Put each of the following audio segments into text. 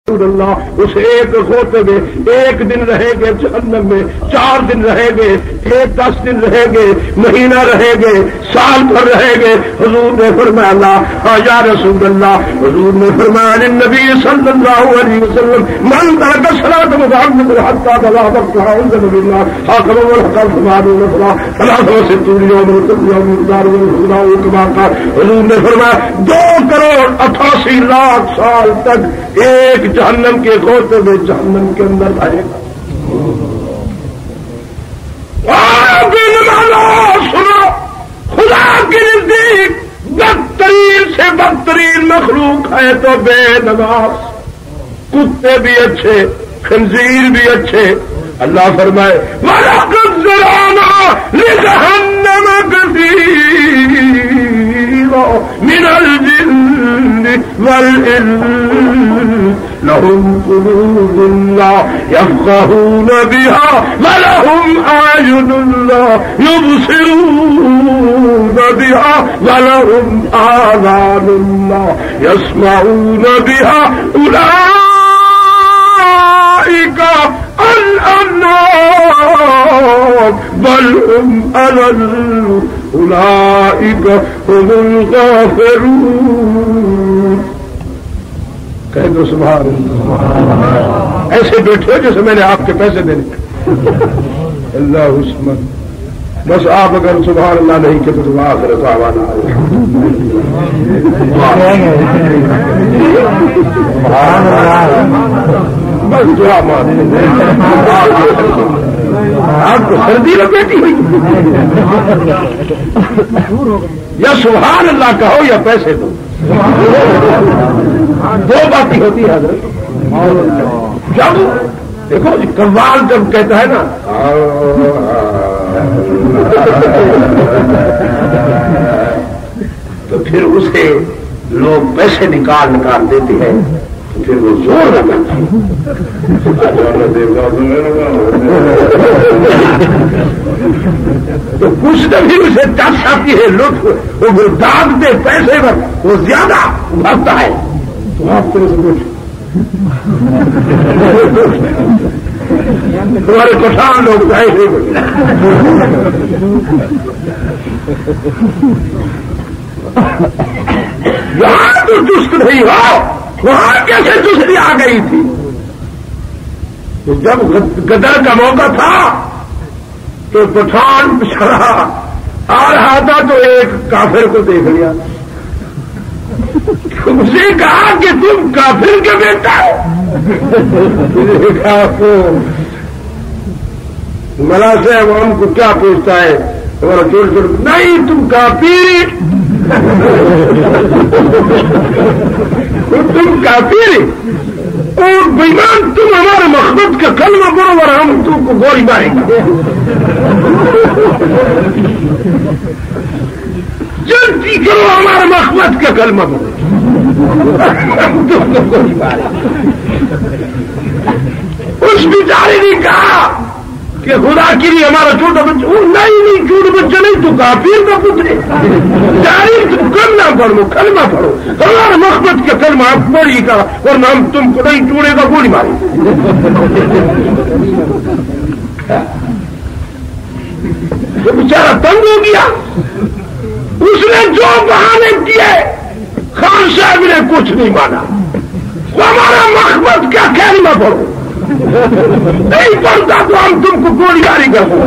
اللہ اس ایک ہوتے میں 1 دن رہیں گے جہنم میں، 4 دن رہیں گے، 10 دن رہیں گے، مہینہ رہیں گے، سال بھر رہیں گے۔ حضور نے فرمایا اللہ یا رسول اللہ، حضور نے فرمایا نبی صلی اللہ علیہ وسلم من ترک الصلاۃ متعمدا حتى بلغ وقتها انزل بالله حاكم والحكم سبحانه وتعالى 63 يوم مقدار كما قال۔ حضور نے فرمایا 2,88 لاکھ سال تک ایک جہنم کے غوطے میں جہنم کے اندر آئے گا۔ سنو، خدا کے نزدیک بدترین سے بدترین مخلوق ہے تو بے نماز۔ کتے بھی اچھے، خنزیر بھی اچھے۔ اللہ فرمائے وَلَقَدْ ذَرَأْنَا لِجَهَنَّمَ كَثِيرًا مِنَ الْجِنِّ وَالْإِنسِ لَهُمْ قُلُوبٌ لَّا يَفْقَهُونَ بِهَا وَلَهُمْ أَعْيُنٌ لَّا يُبْصِرُونَ بِهَا وَلَهُمْ آذَانٌ لَّا يَسْمَعُونَ بِهَا أُولَٰئِكَ الأنعام بل هم أضل أولئك هم الغافلون۔ کہہ دو سبحان اللہ۔ ایسے بیٹھے ہو جیسے میں نے آپ کے پیسے دینے۔ اللہ عثمان بس آپ اگر سبحان اللہ نہیں کہتے تو آخر تو آوانا بس دعا مان۔ آپ کو سردی لگتی ہوئی یا سبحان اللہ کہو یا پیسے دو، دو باتیں ہوتی ہے حضرت۔ جب دیکھو قوال جب کہتا ہے نا تو پھر اسے لوگ پیسے نکال دیتے ہیں، تو پھر وہ زور لگاتا ہے۔ تو کچھ بھی اسے ٹچ آتی ہے، لطف وہ داغ دے پیسے پر وہ زیادہ بھرتا ہے۔ تو آپ طرح سے کچھ تمہارے پٹھان لوگ جائے نہیں بولے۔ یہاں تو چست نہیں ہو، وہاں کیسے چستی آ گئی تھی؟ تو جب غدر کا موقع تھا تو پٹھان پچھڑا آ رہا تھا تو ایک کافر کو دیکھ لیا، اسے کہا کہ تم کافر کے بیٹا ہو؟ ملا صاحب ہم کو کیا پوچھتا ہے ہمارا چھوٹے چھوٹے، نہیں تم کافر، تم کافر اور بےمان، تم ہمارے محبت کا کلمہ پڑھو اور ہم تم کو گولی ماریں گے۔ جلدی کرو ہمارے محبت کا کلمہ پڑھو، ہم تم کو گولی ماریں گے۔ اس بیچارے نے کہا کہ خدا کے لیے ہمارا چھوٹا بچہ، نہیں چھوٹا بچہ نہیں تو کافر کا پتر، جاری تم کلمہ پڑھو، کلمہ پڑھو، ہمارے محبت کا کلمہ آپ پڑھی کا ورنہ ہم تم کو نہیں چوڑے کا گولی ماریں۔ وہ بیچارہ تنگ ہو گیا، اس نے جو بہانے کیے خان صاحب نے کچھ نہیں مانا۔ ہمارا محبت کا کلمہ پڑھو، نہیں پڑھتا تو ہم تم کو گولی ماری کر دو،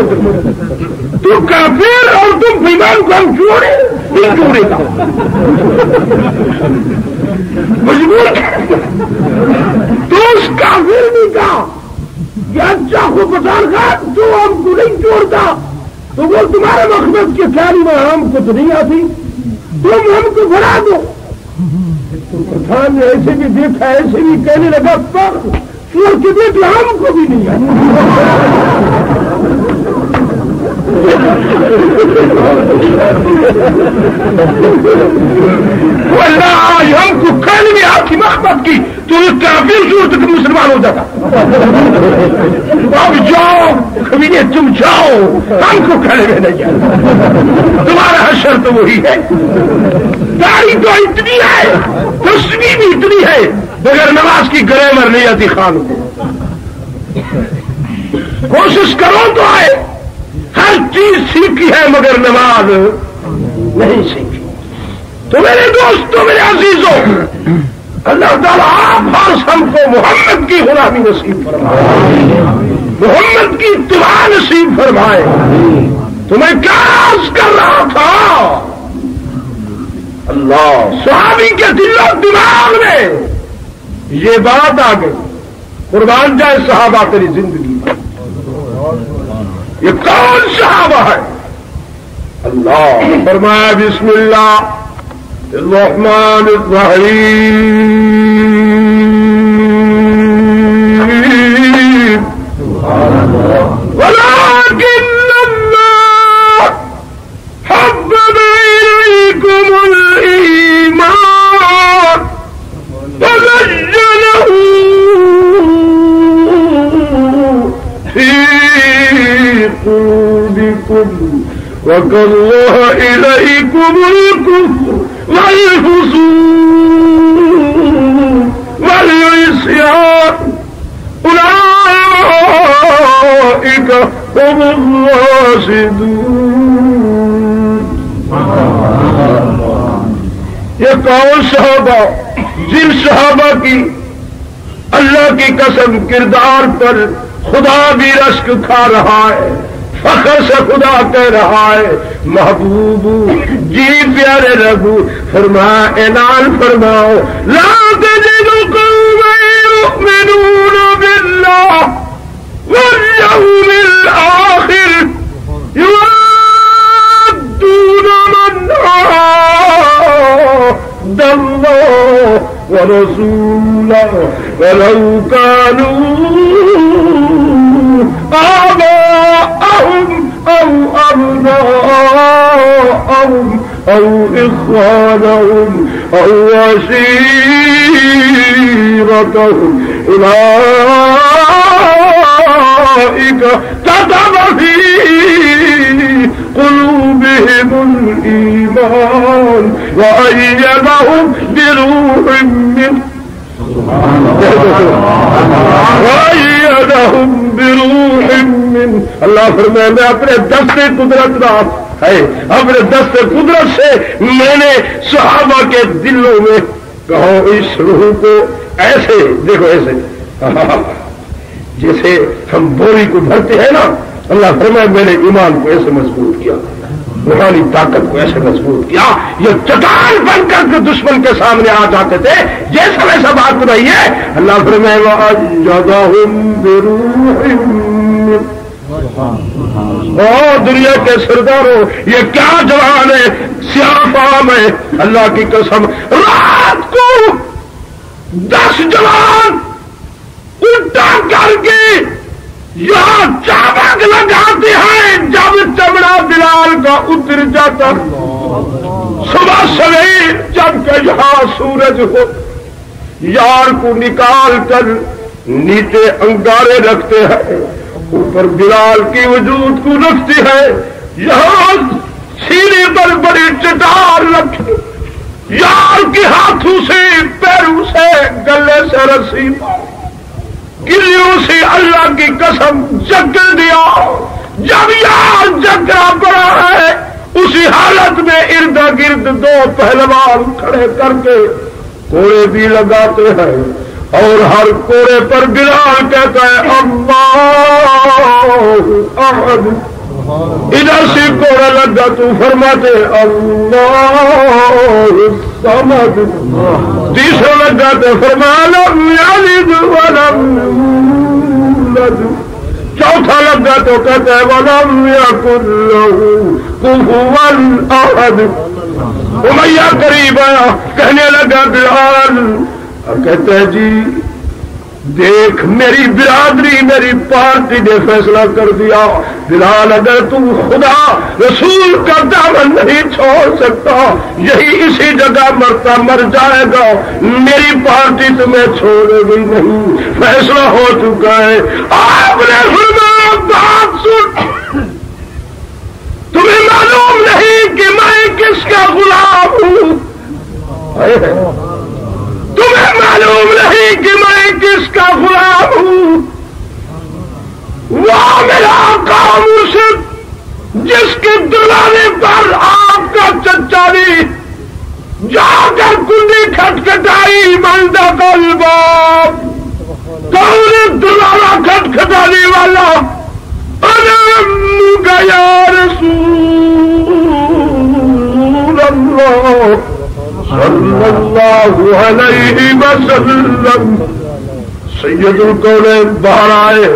تو کافر اور تم بیمان کو ہم چھوڑے نہیں چھوڑے گا، مجبور تو اس کافر نے کہا کہ اچھا کو پسند کا تو ہم کو نہیں چھوڑتا، تو وہ تمہارے محبت کے خیال میں ہم کو تو نہیں آتی، تم ہم کو بڑھا دو۔ تو پٹھان نے ایسے بھی دیکھا، ایسے بھی کہنے لگا چور کے بیٹے ہم کو بھی نہیں آتا۔ اللہ آج ہم کو کہنے میں آپ کی محبت کی تو اس کافر صورت کا مسلمان ہو جاتا، اب جاؤ کبھی نہیں، تم جاؤ، ہم کو کھڑے میں نہیں جانا، تمہارا حشر تو وہی ہے۔ داڑھی تو اتنی ہے، تسبیح بھی اتنی ہے، بغیر نماز کی گریمر نہیں آتی خان کو۔ کوشش کرو تو آئے، ہر چیز سیکھی ہے مگر نماز نہیں سیکھی۔ تو میرے دوستوں، میرے عزیزوں، اللہ تعالیٰ آپ ہر سب کو محمد کی غلامی نصیب فرمائے، محمد کی اتباع نصیب فرمائے۔ تو میں کیا عرض کر رہا تھا، اللہ صحابی کے دل و دماغ میں یہ بات آ گئی، قربان جائے صحابہ تیری زندگی میں، یہ کون صحابہ ہے؟ اللہ فرمایا بسم اللہ الرحمن الرحیم ولكن اللہ حبب الیکم الایمان وزینہ فی قلوبکم وکرہ الیکم الکفر والفسوق والعصیان اولئک هم الراشدون۔ یہ کون صحابہ؟ جن صحابہ کی اللہ کی قسم کردار پر خدا بھی رشک کھا رہا ہے، فخر سے خدا کہہ رہا ہے محبوب جی پیارے ربو، فرمایا اعلان فرماؤ لا تجد قوما يؤمنون بالله واليوم الآخر يوادون من عاد الله ورسوله ولو كانوا آباءهم أو أبناءهم أو إخوانهم أو عشيرتهم أولئك كتب في قلوبهم الإيمان وأيدهم بروح منه وَأَيَّدَهُمْ بِرُوحٍ مِّنْهُ۔ اللہ فرمائے میں اپنے دست قدرت ہے، اپنے دست قدرت سے میں نے صحابہ کے دلوں میں کہو اس روح کو ایسے دیکھو، ایسے جیسے ہم بوری کو بھرتے ہیں نا، اللہ فرمائے میں نے ایمان کو ایسے مضبوط کیا، روحانی طاقت کو ایسے مضبوط کیا، یہ چٹان بن کر کے دشمن کے سامنے آ جاتے تھے، جیسا ویسا بات نہیں ہے۔ اللہ فرمائے وَأَيَّدَهُمْ بِرُوحٍ مِّنْهُ۔ دنیا کے سرداروں، یہ کیا جوان ہے، سیاہ فام ہے، اللہ کی قسم رات کو 10 جوان الٹا کر کے یہاں چابک لگاتے ہیں، جب چمڑا بلال کا اتر جاتا، صبح سویر جب کہ یہاں سورج ہو، یار کو نکال کر نیچے انگارے رکھتے ہیں، اوپر بلال کی وجود کو رکھتے ہیں، یہاں سینے پر بڑی چٹار رکھے، یار کے ہاتھوں سے پیروں سے گلے سے رسی گلیوں سے اللہ کی قسم جکڑ دیا۔ جب یار جکڑا پڑا ہے، اسی حالت میں ارد گرد 2 پہلوان کھڑے کر کے کوڑے بھی لگاتے ہیں، اور ہر کوڑے پر بلال کہتا ہے اللہ احد، ادھر سے کوڑا لگا تو فرماتے اللہ الصمد، تیسرا لگا تو فرمایا لم یلد ولم یولد، چوتھا لگا تو کہتا ہے ولم یکن لہ کفوا احد۔ امیہ قریب آیا، کہنے لگا بلال، اور کہتے ہیں جی دیکھ میری برادری میری پارٹی نے فیصلہ کر دیا بلال اگر تم خدا رسول کا دامن نہیں چھوڑ سکتا یہی اسی جگہ مرتا مر جائے گا میری پارٹی تمہیں چھوڑے گی نہیں فیصلہ ہو چکا ہے آپ نے فرمایا بات سن تمہیں معلوم نہیں کہ میں کس کا غلام ہوں تمہیں معلوم نہیں کہ میں کس کا غلام ہوں وہ میرا آقا مرشد جس کے دلانے پر آپ کا چچا نے جا کر کنڈی کھٹکھٹائی بندہ قلبا کون دلانا کھٹکھٹانے والا انا یا رسول اللہ صلی اللہ علیہ وسلم سید الکونین باہر آئے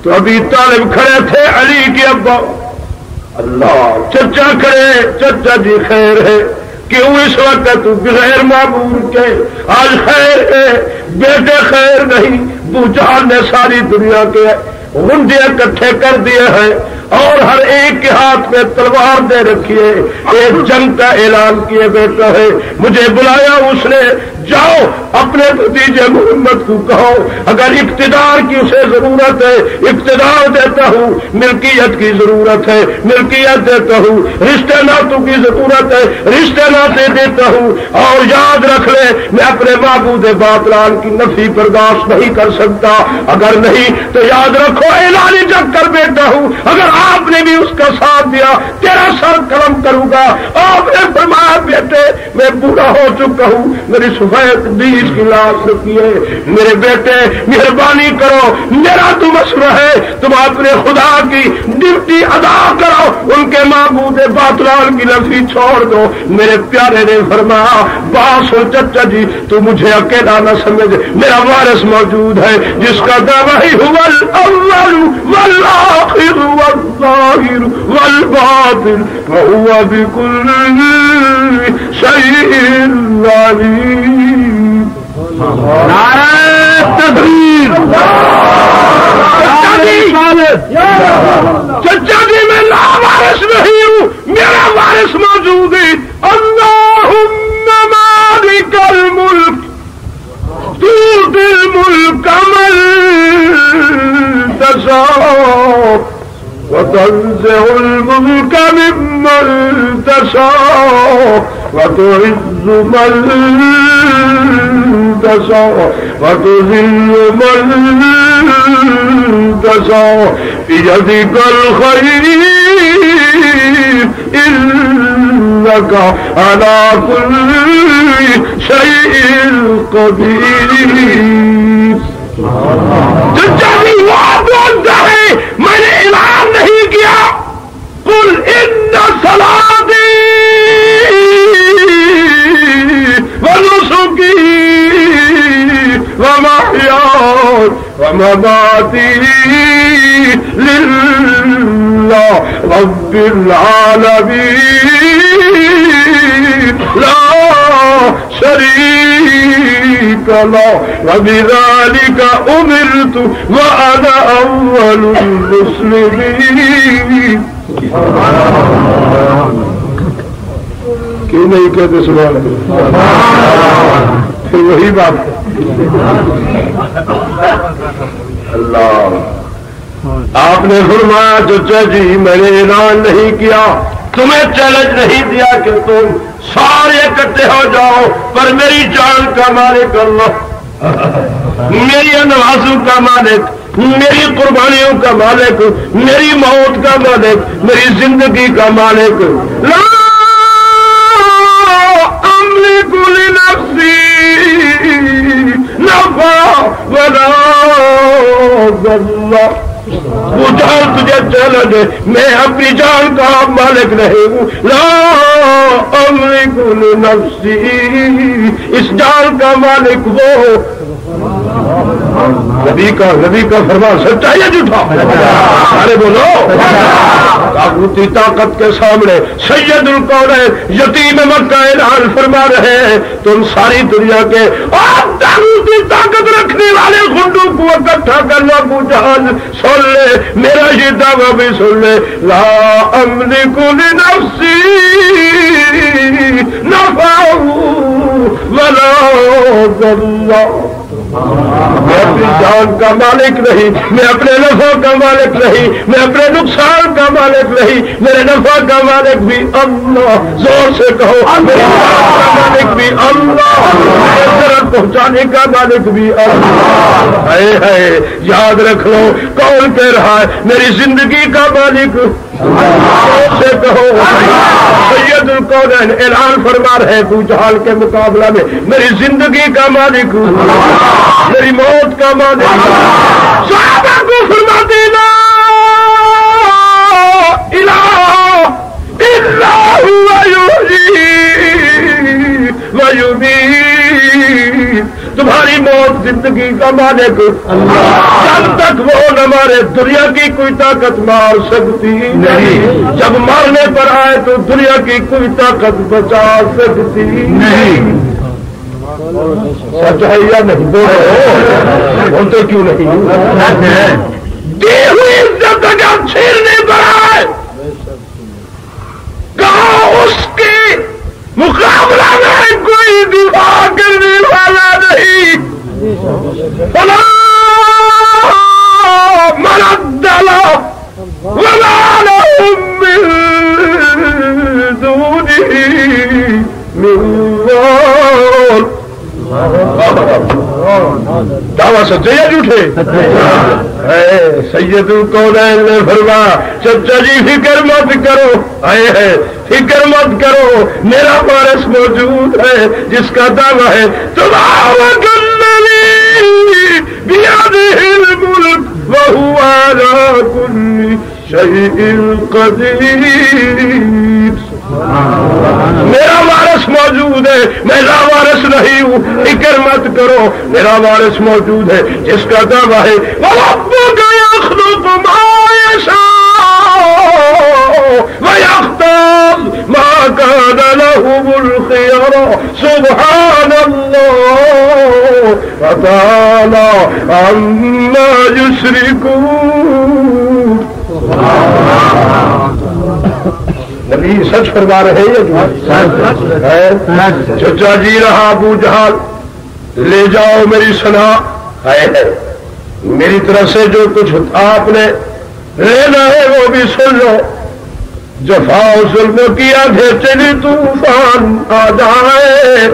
تو ابھی طالب کھڑے تھے علی کے ابا اللہ چچا کھڑے چچا جی خیر ہے کیوں اس وقت بغیر معمول کے آج خیر ہے بیٹے خیر نہیں بوجھال نے ساری دنیا کے غنڈے اکٹھے کر دیے ہیں اور ہر ایک کے ہاتھ میں تلوار دے رکھی ہے ایک جنگ کا اعلان کیے بیٹا ہے مجھے بلایا اس نے جاؤ اپنے بھتیجے محمد کو کہو اگر اقتدار کی اسے ضرورت ہے اقتدار دیتا ہوں ملکیت کی ضرورت ہے ملکیت دیتا ہوں رشتے ناتوں کی ضرورت ہے رشتے ناتے دیتا ہوں اور یاد رکھ لے میں اپنے معبود باطلان کی نفی برداشت نہیں کر سکتا اگر نہیں تو یاد رکھو اعلان جنگ کر بیٹا ہوں اگر آپ نے بھی اس کا ساتھ دیا تیرا سر قلم کروں گا آپ نے فرمایا بیٹے میں بوڑھا ہو چکا ہوں میری سفید بیس کی لاش رکھی ہے میرے بیٹے مہربانی کرو میرا تو مشورہ ہے تم اپنے خدا کی ڈیوٹی ادا کرو ان کے معبود باطلان کی نفی چھوڑ دو میرے پیارے نے فرمایا باس ہو چچا جی تو مجھے اکیلا نہ سمجھ میرا وارث موجود ہے جس کا گواہی ہوا الاول والآخر والظاہر والباطن وهو بكل شيء عليم نعرہ تکبیر چچا جی میں لا وارث نہیں ہوں میرا وارث موجود ہے اللہم مالک الملک تؤتی الملک من تشاء وتنزع الملك ممن تشاء وتعز من تشاء وتذل من تشاء بيدك الخير إنك على كل شيء قدير چچا جی وہ بولتا ہے میں نے اعلان نہیں کیا قل ان صلاتي ونسكي ومحياي ومماتي لله رب العالمين لا شريك له وبذلك أمرت وأنا أول المسلمين کیوں نہیں کہتے سبحان اللہ پھر وہی بات اللہ آپ نے فرمایا چچا جی میں نے اعلان نہیں کیا تمہیں چیلنج نہیں دیا کہ تم سارے اکٹھے ہو جاؤ پر میری جان کا مالک اللہ میری نوازوں کا مالک میری قربانیوں کا مالک میری موت کا مالک میری زندگی کا مالک لا املک لنفسی نفع ولا ضر وہ جان تجھے چیلنج ہے میں اپنی جان کا مالک نہیں ہوں لا املک لنفسی اس جان کا مالک وہ نبی کا فرمان سچا یا جھوٹا سارے بولو تاغوتی طاقت کے سامنے سید الکونین یتیم مکہ اعلان فرما رہے ہیں تم ساری دنیا کے اور تاغوتی طاقت رکھنے والے گنڈوں کو اکٹھا کر لو ابو جہل سن لے میرا یہ دعویٰ بھی سن لے لا املک لنفسی نفعا ولا ضرا میں اپنی جان کا مالک نہیں میں اپنے نفع کا مالک نہیں میں اپنے نقصان کا مالک نہیں میرے نفع کا مالک بھی اللہ زور سے کہو میرے نفع کا مالک بھی اللہ میرے ضرر پہنچانے کا مالک بھی اللہ ہے یاد رکھ لو کون کہہ رہا ہے میری زندگی کا مالک زور سے کہو سید الکونین اعلان فرما رہے ابو جہل کے مقابلہ میں میری زندگی کا مالک میری موت کا مالک صحابہ کو فرما دینا الہ الا هو یحیی و یمیت تمہاری موت زندگی کا مالک جب تک وہ نہ مارے دنیا کی کوئی طاقت مار سکتی نہیں جب مارنے پر آئے تو دنیا کی کوئی طاقت بچا سکتی نہیں سچ ہے یا نہیں بولتے کیوں نہیں دی ہوئی عزت اگر چھیڑنے پر آئے کہا اس کے مقابلہ میں کوئی دفاع کرنے والا نہیں فلا مرد له ولا لهم من دونه من وال دعویٰ سچے یا جھوٹے سید الکونین نے فرمایا چچا جی فکر مت کرو ہے فکر مت کرو میرا وارث موجود ہے جس کا دعویٰ ہے تبارک الذی بیدہ الملک وہو علی کل شیء قدیر میرا وارث موجود ہے میں لاوارث نہیں ہوں فکر مت کرو میرا وارث موجود ہے جس کا دعویٰ ہے وَرَبُّكَ يَخْلُقُ مَا يَشَاءُ وَيَخْتَارُ مَا كَانَ لَهُمُ الْخِيَرَةُ سُبْحَانَ اللَّهِ وَتَعَالَى عَمَّا يُشْرِكُونَ نبی سچ فرما رہے ہیں چچا جی رہا ابو جہل لے جاؤ میری سنا ہے میری طرف سے جو کچھ آپ نے لینا ہے وہ بھی سن لو جفا ظلم کیا تھے چلی طوفان آ جائے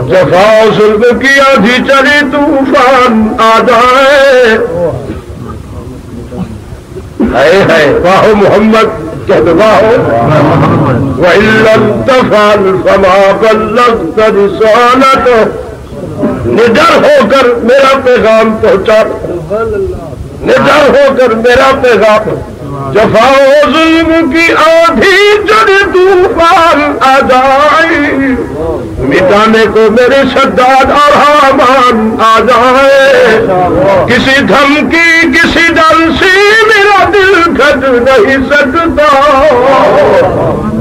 جفا ظلم کیا تھی چلی طوفان آ جائے ہے واہ محمد کہہ واہ وَإِن لَّمْ تَفْعَلْ فَمَا بَلَّغْتَ رِسَالَتَهُ نڈر ہو کر میرا پیغام پہنچا نڈر ہو کر میرا پیغام جفا و ظلم کی آندھی جب طوفان آ جائے مٹانے کو میرے شداد اور حامان آ جائے کسی دھمکی کسی ڈر سے میرا دل گھٹ نہیں سکتا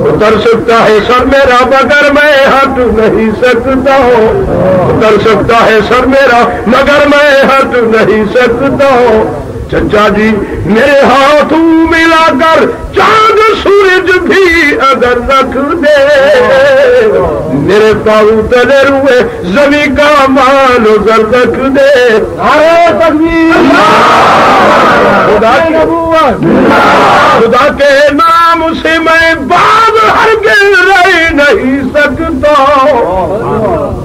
اتر سکتا ہے سر میرا مگر میں ہٹ نہیں سکتا اتر سکتا ہے سر میرا مگر میں ہٹ نہیں سکتا چچا جی میرے ہاتھوں ملا کر چاند سورج بھی اگر رکھ دے میرے پاؤں تلے روئے زمین کا مال ادھر رکھ دے خدا کے نام سے میں باز ہرگز رہ نہیں سکتا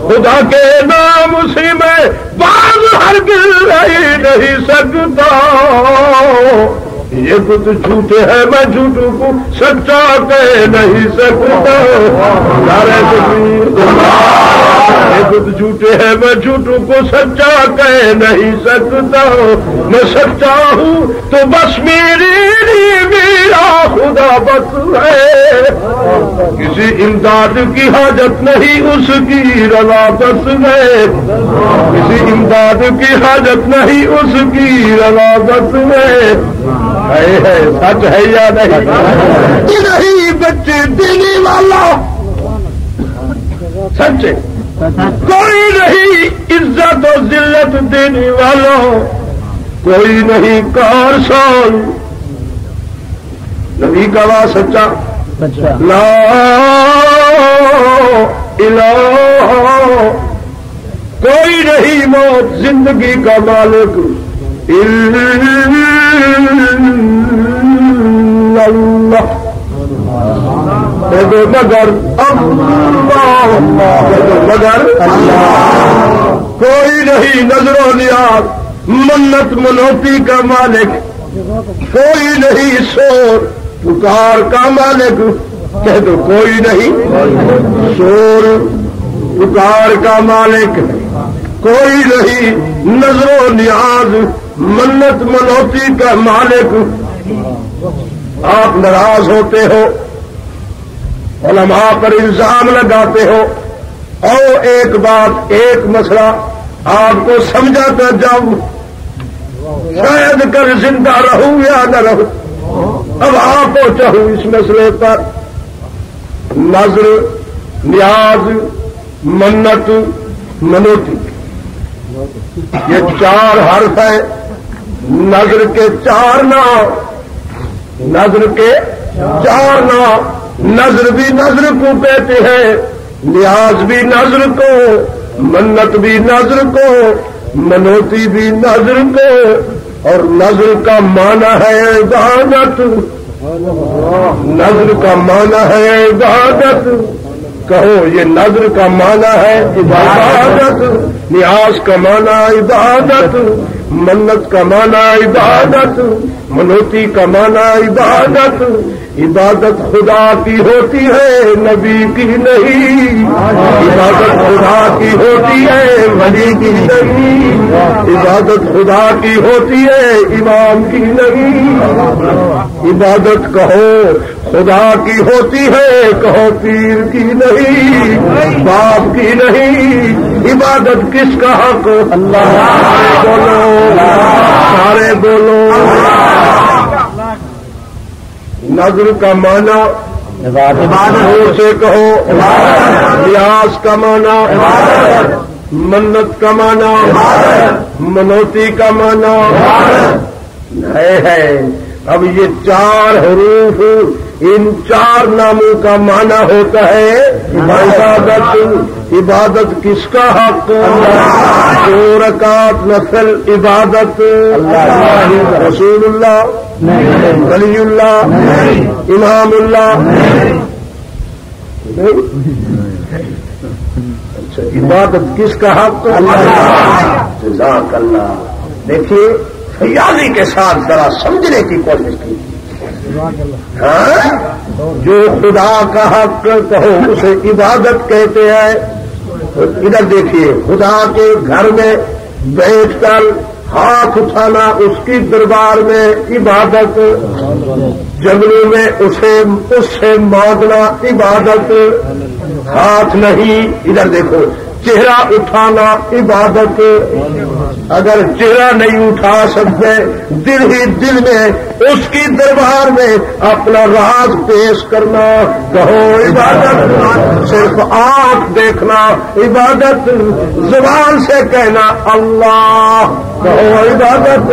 خدا کے نام سے میں باز ہرگز رہ نہیں سکتا یہ کچھ جھوٹے ہے میں جھوٹوں کو سچا کہہ نہیں سکتا یہ کچھ جھوٹے ہے میں جھوٹوں کو سچا کہہ نہیں سکتا میں سچا ہوں تو بس میرا خدا بس ہے کسی امداد کی حاجت نہیں اس کی رضا بس ہے کسی امداد کی حاجت نہیں اس کی رضا بس ہے سچ ہے یا نہیں بچے دینے والا سچے کوئی نہیں عزت و ذلت دینے والوں، کوئی نہیں کارسان، نبی کا وا سچا لا الہ، کوئی نہیں موت زندگی کا مالک اللہ، مگر اللہ، مگر کوئی نہیں نظر و نیاز منت منوتی کا مالک، کوئی نہیں شور پکار کا مالک، کہہ دو کوئی نہیں شور پکار کا مالک، کوئی نہیں نظر و نیاز منت منوتی کا مالک۔ آپ ناراض ہوتے ہو، علماء پر الزام لگاتے ہو، اور ایک بات ایک مسئلہ آپ کو سمجھاتا جاؤں، شاید کل زندہ رہوں یا نہ رہوں، اب آپ پہنچا ہوں اس مسئلے پر۔ نظر، نیاز، منت، منوتی، یہ چار حرف ہیں، نظر کے چار نام، نظر کے چار نام، نظر بھی نظر کو کہتے ہیں، نیاز بھی نظر کو، منت بھی نظر کو، منوتی بھی نظر کو، اور نظر کا معنی ہے عبادت، نظر کا معنی ہے عبادت، کہو یہ نظر کا معنی ہے عبادت، نیاز کا معنی عبادت، منت کا معنی عبادت، منوتی کا معنی عبادت۔ عبادت خدا کی ہوتی ہے نبی کی نہیں، عبادت خدا کی ہوتی ہے ولی کی نہیں، عبادت خدا کی ہوتی ہے امام کی نہیں، عبادت کہو خدا کی ہوتی ہے، کہو پیر کی نہیں، باپ کی نہیں، عبادت کس کا حق؟ اللہ بولو، سارے بولو۔ نظر کا معنی عبادت سے کہو، نیاز کا معنی، منت کا معنی، منوتی کا معنی ہے۔ اب یہ چار حروف، ان چار ناموں کا معنی ہوتا ہے عبادت۔ عبادت کس کا حق؟ دو رکعت نفل عبادت، رسول اللہ، ولی اللہ، امام اللہ، اچھا عبادت کس کا حق؟ جزاک اللہ۔ دیکھیے فیاضی کے ساتھ ذرا سمجھنے کی کوشش کی، جو خدا کا حق کہو اسے عبادت کہتے ہیں۔ ادھر دیکھیے، خدا کے گھر میں بیٹھ کر ہاتھ اٹھانا اس کی دربار میں عبادت، جنگلوں میں اس سے مانگنا عبادت، ہاتھ نہیں۔ ادھر دیکھو، چہرہ اٹھانا عبادت، اگر چہرہ نہیں اٹھا سکتے دل ہی دل میں اس کی دربار میں اپنا راز پیش کرنا کہو عبادت، صرف آنکھ دیکھنا عبادت، زبان سے کہنا اللہ کہو عبادت،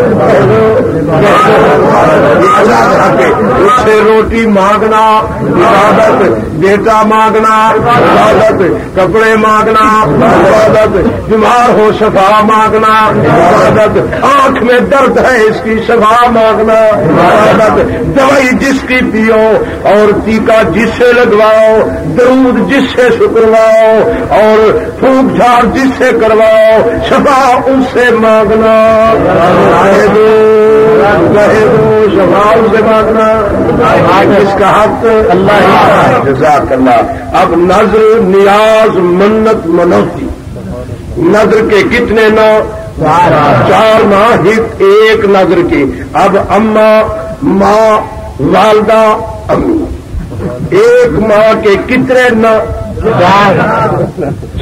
اس سے روٹی مانگنا عبادت، بیٹا مانگنا عبادت، کپڑے مانگنا عبادت، بیمار ہو شفا مانگنا عبادت، آنکھ میں درد ہے اس کی شفا مانگنا عبادت، دوائی جس کی پیو اور ٹیکا جس سے لگواؤ، درود جس سے شکرواؤ اور پھونک جھاڑ جس سے کرواؤ، شفا اس سے مانگنا، کہہ دو شفا اس سے مانگنا، کس کا حق؟ اللہ۔ جزاک اللہ۔ اب نظر، نیاز، منت، منوتی، نظر کے کتنے نام؟ چار ماں ایک نظر کی۔ اب اماں، ماں، والدہ، امی، ایک ماں کے کتنے نام؟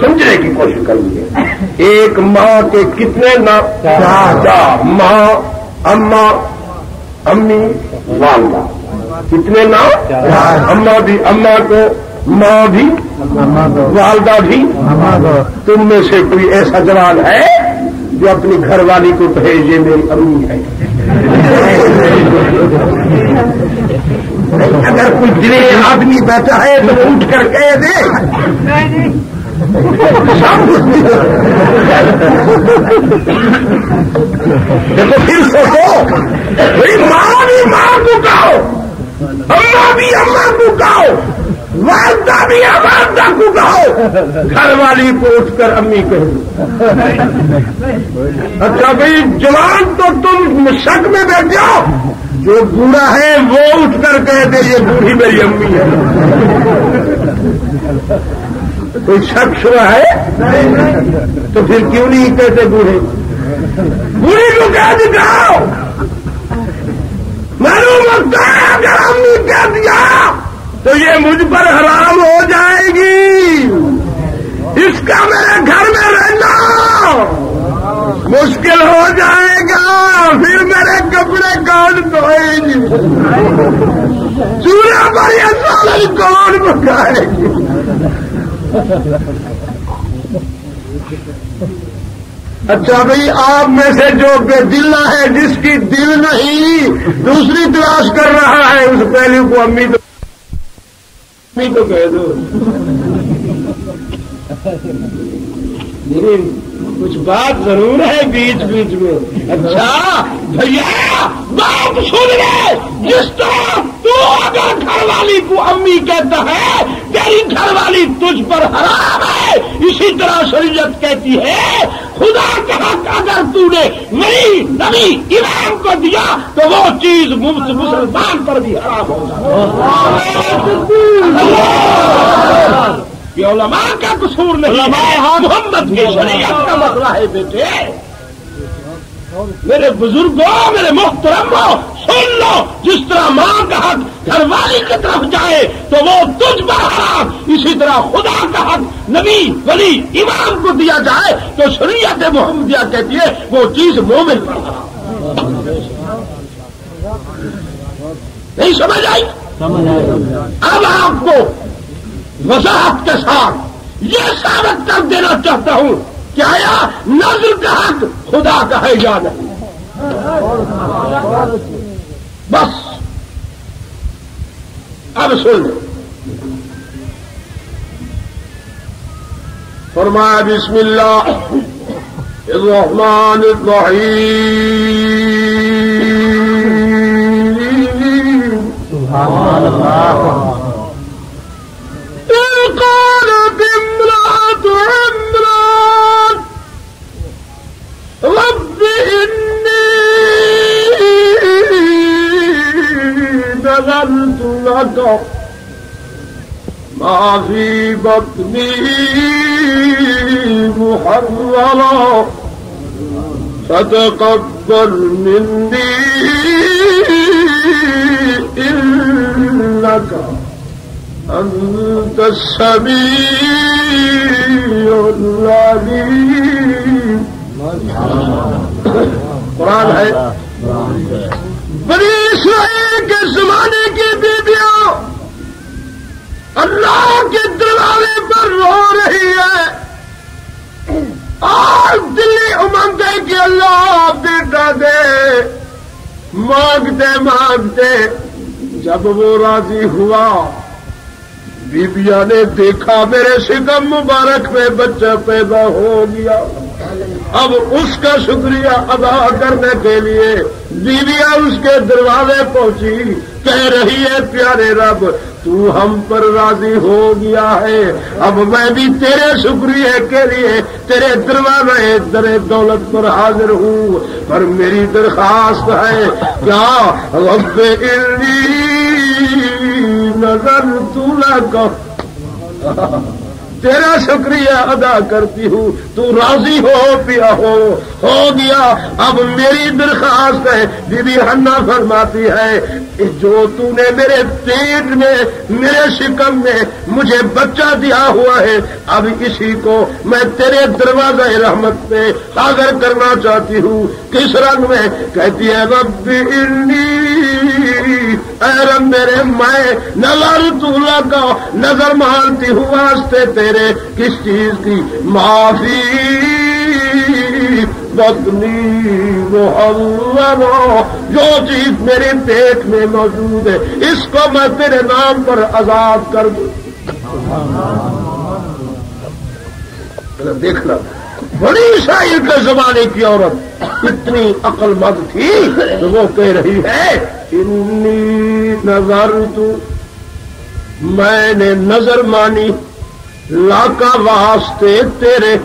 سمجھنے کی کوشش کریں، ایک ماں کے کتنے نام؟ چار، ماں، اماں، امی، والدہ، کتنے نام؟ اماں بھی، اماں کو ماں بھی والدہ بھی تم میں سے کوئی ایسا جوان ہے جو اپنی گھر والی کو کہے یہ میری امی ہے؟ اگر کوئی دلے آدمی بیٹھا ہے تو وہ اٹھ کر کہہ دے دیکھو پھر سوچو ماں بھی ماں کو کہو، اماں بھی اماں کو کہو، والدہ بھی والدہ کو کہو، گھر والی کو اٹھ کر امی کہو۔ اچھا بھائی جوان تو تم شک میں بیٹھے ہو، جو بوڑھا ہے وہ اٹھ کر کہہ دے یہ بوڑھی میری امی ہے، کوئی شک شبہ ہے؟ تو پھر کیوں نہیں کہتے بوڑھے؟ بوڑھی کو کہہ دکھاؤ، معلوم ہوتا ہے اگر امی کہہ دیا تو یہ مجھ پر حرام ہو جائے گی، اس کا میرے گھر میں رہنا مشکل ہو جائے گا، پھر میرے کپڑے کون دھوئے گی، چولہے پر یہ سالن کون پکائے گی؟ اچھا بھائی آپ میں سے جو بے دل ہے، جس کی دل نہیں دوسری تلاش کر رہا ہے، اس پہلو کو امی تو کہہ دو۔ کچھ بات ضرور ہے بیچ بیچ میں۔ اچھا بھیا بات سن لے، جس طرح تو اگر گھر والی کو امی کہتا ہے تیری گھر والی تجھ پر حرام ہے، اسی طرح شریعت کہتی ہے خدا کا حق اگر تو نے میری نبی امام کو دیا تو وہ چیز مفت مسلمان پر بھی حرام ہوگا۔ یہ علماء کا قصور نہیں، محمد کی شریعت کا مسئلہ ہے بیٹے۔ میرے بزرگوں، میرے محترموں سن لو، جس طرح ماں کا حق گھر والی کی طرف جائے تو وہ تجھ پر حرام، اسی طرح خدا کا حق نبی ولی امام کو دیا جائے تو شریعت محمدیہ کہتی ہے وہ چیز مومن پر حرام۔ نہیں سمجھ آئی؟ اب آپ کو وضاحت کے ساتھ یہ ثابت کر دینا چاہتا ہوں کہ آیا نظر کا حق خدا کا ہے یا نہیں؟ بس اب سن لو، فرمایا بسم اللہ الرحمن الرحیم، سبحان اللہ۔ قالت امرأة عمران رب إني نذرت لك ما في بطني محررا فتقبل مني إنك أنت السميع العليم۔ قرآن ہے۔ بنی اسرائیل کے زمانے کی بیویاں اللہ کے دروازے پر رو رہی ہے اور دلی امنگ ہے کہ اللہ بیٹا دے، مانگتے مانگتے جب وہ راضی ہوا، بیبیاں نے دیکھا میرے شکم مبارک میں بچہ پیدا ہو گیا، اب اس کا شکریہ ادا کرنے کے لیے بیویاں اس کے دروازے پہنچی، کہہ رہی ہے پیارے رب تو ہم پر راضی ہو گیا ہے، اب میں بھی تیرے شکریہ کے لیے تیرے دروازے در دولت پر حاضر ہوں، پر میری درخواست ہے کیا رب انی نذرت لک، تیرا شکریہ ادا کرتی ہوں، تو راضی ہو پیا ہو، ہو گیا. اب میری درخواست ہے. بی بی حنا فرماتی ہے جو تو نے میرے پیٹ میں میرے شکم میں مجھے بچہ دیا ہوا ہے اب اسی کو میں تیرے دروازہ رحمت پہ حاضر کرنا چاہتی ہوں. کس رنگ میں؟ کہتی ہے رب انی اے رب میرے میں نظر تو کا نظر مانتی ہوں واسطے تیرے کس چیز کی؟ معافی بطنی محرم، جو چیز میرے پیٹ میں موجود ہے اس کو میں تیرے نام پر آزاد کر دوں. دیکھنا بڑی شاعر کے زمانے کی عورت اتنی عقل مند تھی تو وہ کہہ رہی ہے انی نظرت، میں نے نظر مانی لاکا واسطے تیرے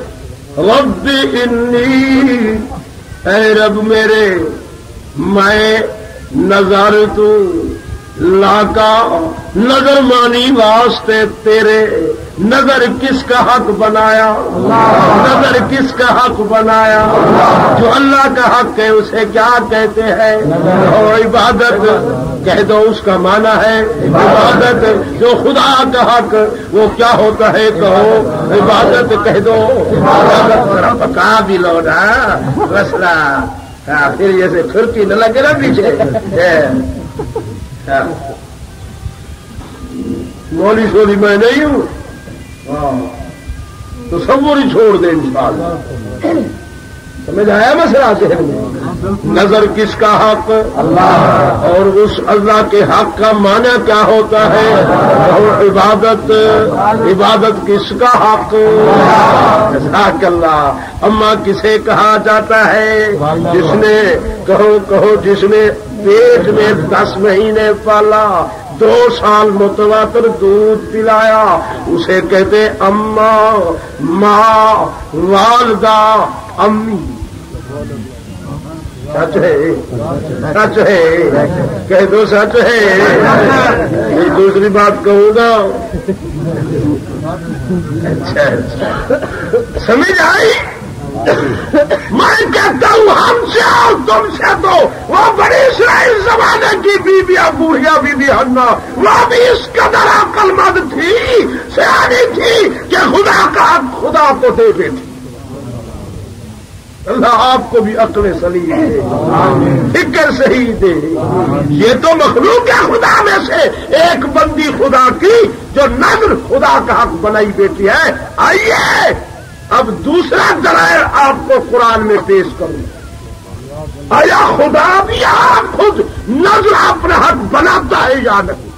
رب انی، اے رب میرے میں نظرت لاکا نظر مانی واسطے تیرے. نظر کس کا حق بنایا؟ نظر کس کا حق بنایا؟ جو اللہ کا حق ہے اسے کیا کہتے ہیں؟ اور عبادت کہہ دو اس کا معنی ہے عبادت. جو خدا کا حق وہ کیا ہوتا ہے کہو عبادت کہہ دو. عبادت پکا بھی لو نا مسئلہ پھر جیسے پھرتی نہ لگے نا پیچھے. مولی سولی میں نہیں ہوں تو تصور ہی چھوڑ دیں انشاءاللہ. سمجھ آیا مسئلہ ذہن میں؟ نظر کس کا حق؟ اللہ. اور اس اللہ کے حق کا معنی کیا ہوتا ہے؟ اور عبادت. عبادت کس کا حق؟ جزاک اللہ. اما کسے کہا جاتا ہے؟ جس نے کہو جس نے پیٹ میں 10 مہینے پالا 2 سال متواتر دودھ پلایا اسے کہتے اماں ماں والدہ امی. سچ ہے سچ ہے کہہ دو سچ ہے. یہ دوسری بات کہوں گا. اچھا سمجھ آئی؟ میں کہتا ہوں ہم سے اور تم سے تو وہ بڑی اسرائیل زمانے کی بیویاں بوڑھیا بی بی حنا وہ بھی اس قدر عقل مند تھی سیانی تھی کہ خدا کا حق خدا کو دے بیٹھی. اللہ آپ کو بھی عقل سلیم دے فکر صحیح دے. یہ تو مخلوق ہے خدا میں سے ایک بندی خدا کی جو نظر خدا کا حق بنائی بیٹی ہے. آئیے اب دوسرا دلائل آپ کو قرآن میں پیش کروں. آیا خدا بھی آپ خود نظر اپنا حق بناتا ہے یا نہیں؟